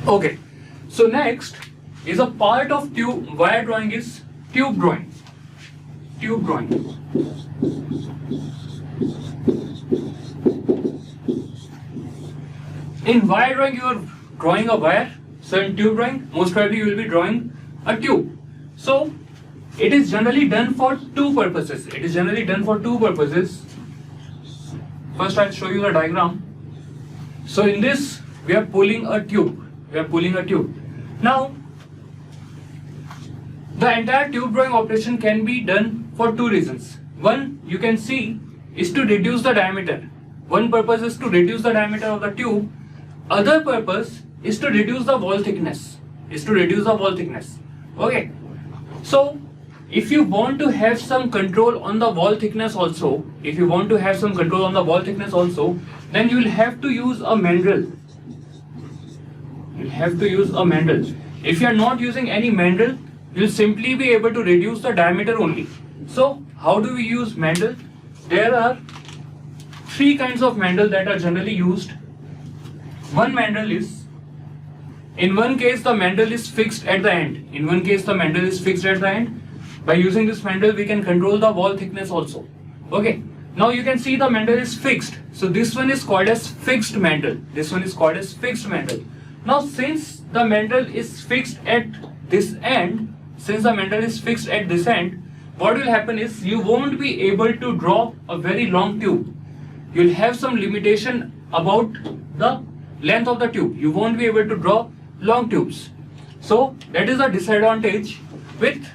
Okay, so next is a part of tube wire drawing is tube drawing. Tube drawing. In wire drawing you are drawing a wire, so in tube drawing most probably you will be drawing a tube. So it is generally done for two purposes. It is generally done for two purposes. First I'll show you the diagram. So in this we are pulling a tube. We are pulling a tube. Now the entire tube drawing operation can be done for two reasons. One, you can see, is to reduce the diameter. One purpose is to reduce the diameter of the tube. Other purpose is to reduce the wall thickness. Okay. So if you want to have some control on the wall thickness also, then you will have to use a mandrel. If you are not using any mandrel, you will simply be able to reduce the diameter only. So how do we use mandrel? There are three kinds of mandrel that are generally used. One mandrel is, in one case the mandrel is fixed at the end. By using this mandrel we can control the wall thickness also. Okay. Now you can see the mandrel is fixed. So this one is called as fixed mandrel. Now since the mandrel is fixed at this end, what will happen is you won't be able to draw a very long tube. You'll have some limitation about the length of the tube. You won't be able to draw long tubes. So that is a disadvantage with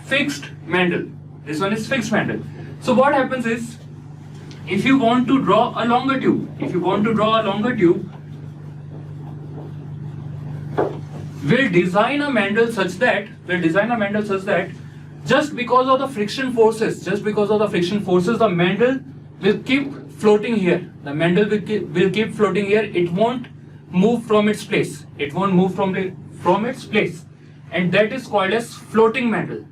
fixed mandrel. This one is fixed mandrel. So what happens is, if you want to draw a longer tube, we'll design a mandrel such that just because of the friction forces, the mandrel will keep floating here. It won't move from its place. And that is called as floating mandrel.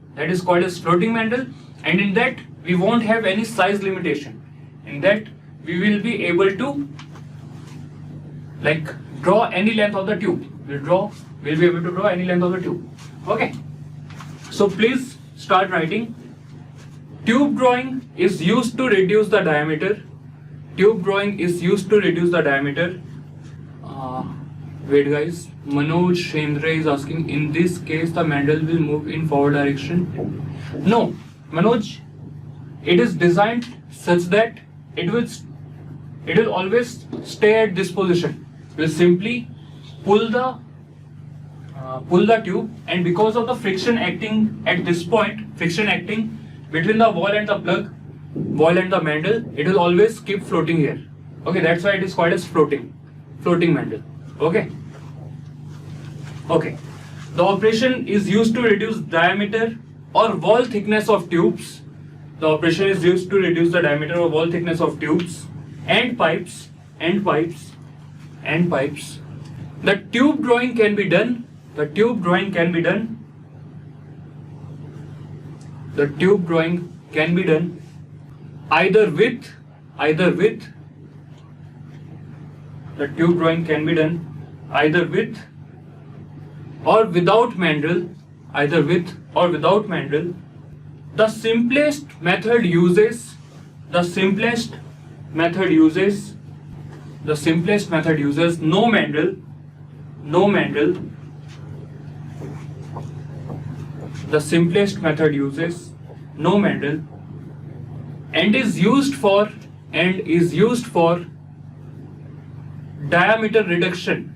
And in that we won't have any size limitation. In that we will be able to draw any length of the tube. We'll be able to draw any length of the tube. Okay. So please start writing. Tube drawing is used to reduce the diameter. Wait guys, Manoj Shendra is asking, in this case the mandrel will move in forward direction. No, Manoj, it is designed such that it will always stay at this position. We'll simply pull the tube, and because of the friction acting at this point, between the wall and the mandrel, it will always keep floating here. Okay, that's why it is called as floating mandrel. Okay. The operation is used to reduce diameter or wall thickness of tubes. And pipes. The tube drawing can be done either with or without mandrel. The simplest method uses no mandrel. The simplest method uses no mandrel and is used for diameter reduction.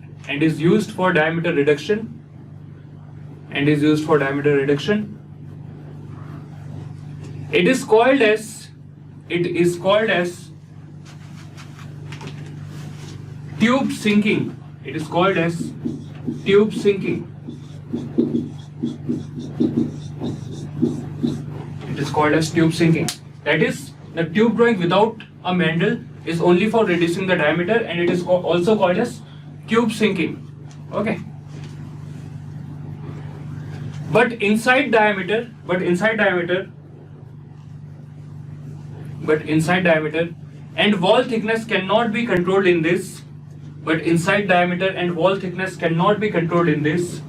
It is called as tube sinking. That is, the tube drawing without a mandrel is only for reducing the diameter, and it is also called as tube sinking. Okay. But inside diameter and wall thickness cannot be controlled in this. but inside diameter and wall thickness cannot be controlled in this.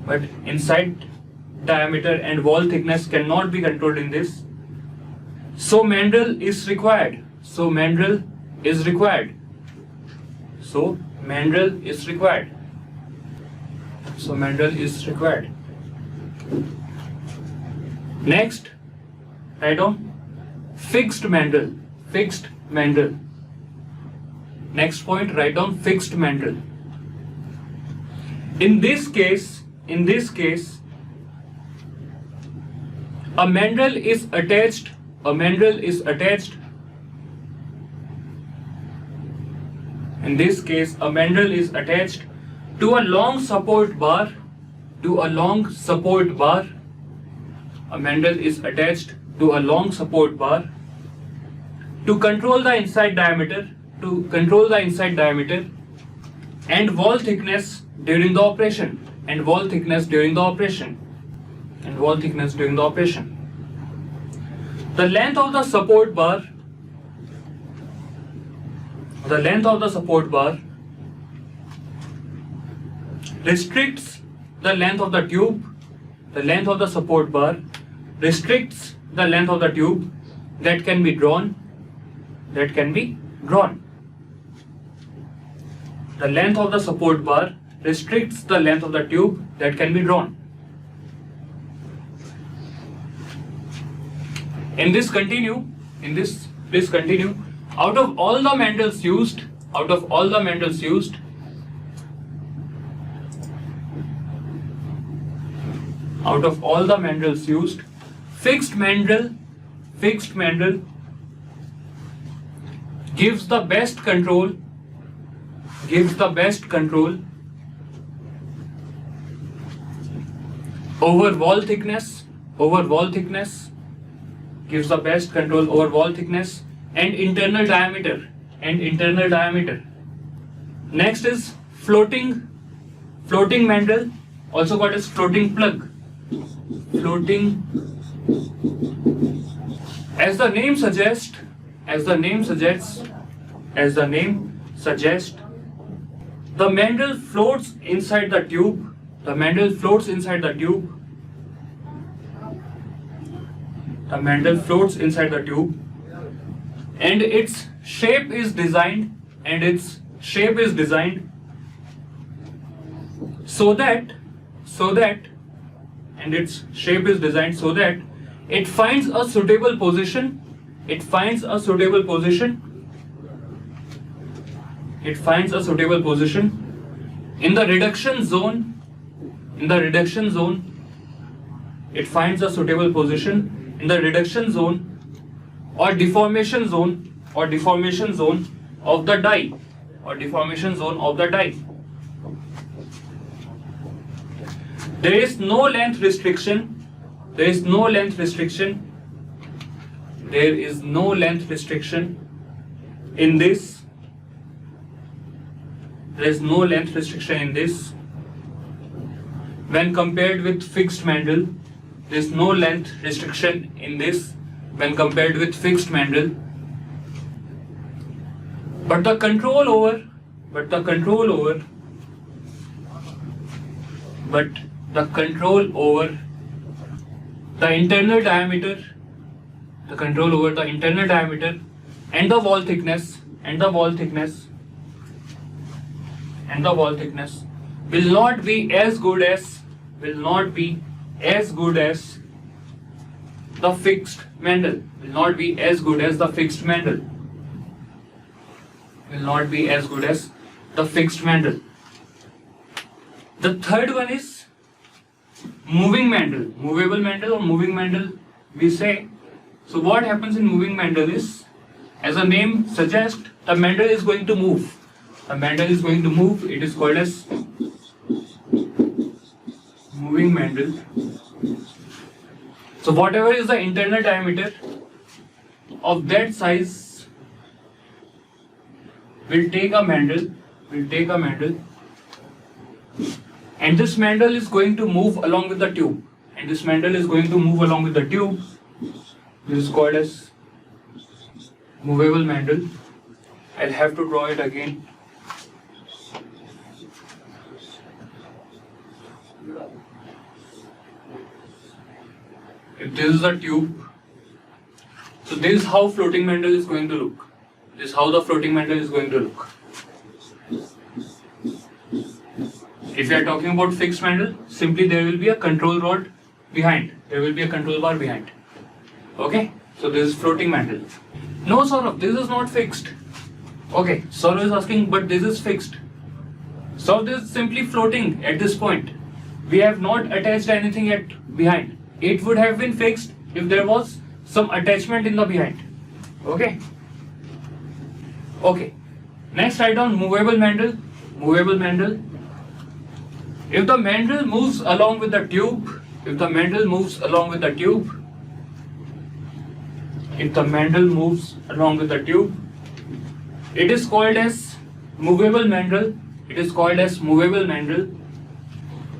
But inside diameter and wall thickness cannot be controlled in this. So mandrel is required. So mandrel is required. So mandrel is required. So mandrel is required. Next, write down fixed mandrel. Fixed mandrel. Next point, write down fixed mandrel. In this case, a mandrel is attached. In this case, a mandrel is attached to a long support bar. A mandrel is attached to a long support bar to control the inside diameter. And wall thickness during the operation. The length of the support bar restricts the length of the tube. The length of the support bar restricts the length of the tube that can be drawn. The length of the support bar restricts the length of the tube that can be drawn. Please continue. Out of all the mandrels used, fixed mandrel gives the best control over wall thickness, and internal diameter. Next is floating mandrel, also called as floating plug. As the name suggests, the mandrel floats inside the tube. And its shape is designed so that it finds a suitable position in the reduction zone. It finds a suitable position in the reduction zone or deformation zone of the die. There is no length restriction in this. When compared with fixed mandrel. But the control over the internal diameter and the wall thickness will not be as good as the fixed mandrel. The third one is movable mandrel or moving mandrel, we say. So what happens in moving mandrel is, as the name suggests, the mandrel is going to move. It is called as moving mandrel. So whatever is the internal diameter of that size will take a mandrel, and this mandrel is going to move along with the tube. This is called as movable mandrel. I'll have to draw it again. If this is a tube, so this is how floating mandrel is going to look. This is how the floating mandrel is going to look. If you are talking about fixed mandrel, simply there will be a control rod behind. There will be a control bar behind. Okay, so this is floating mandrel. No, Saurabh, this is not fixed. Okay, Saurabh is asking, but this is fixed. So this is simply floating at this point. We have not attached anything yet behind. It would have been fixed if there was some attachment in the behind. Okay. Okay. Next, write down movable mandrel. Movable mandrel. If the mandrel moves along with the tube, if the mandrel moves along with the tube, if the mandrel moves along with the tube, it is called as movable mandrel. It is called as movable mandrel.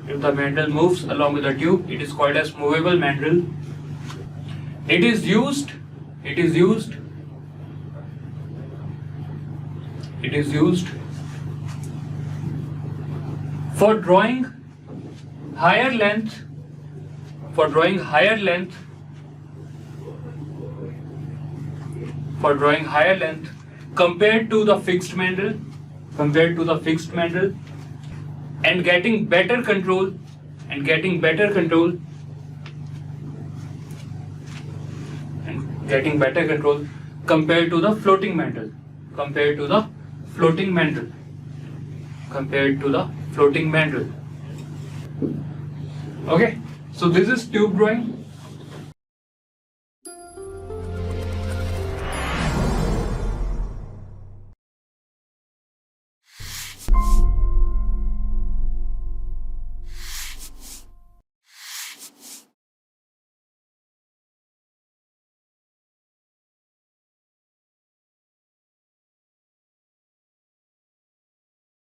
If the mandrel moves along with the tube, it is called as movable mandrel. It is used for drawing higher length, compared to the fixed mandrel, and getting better control compared to the floating mandrel. Okay, so this is tube drawing.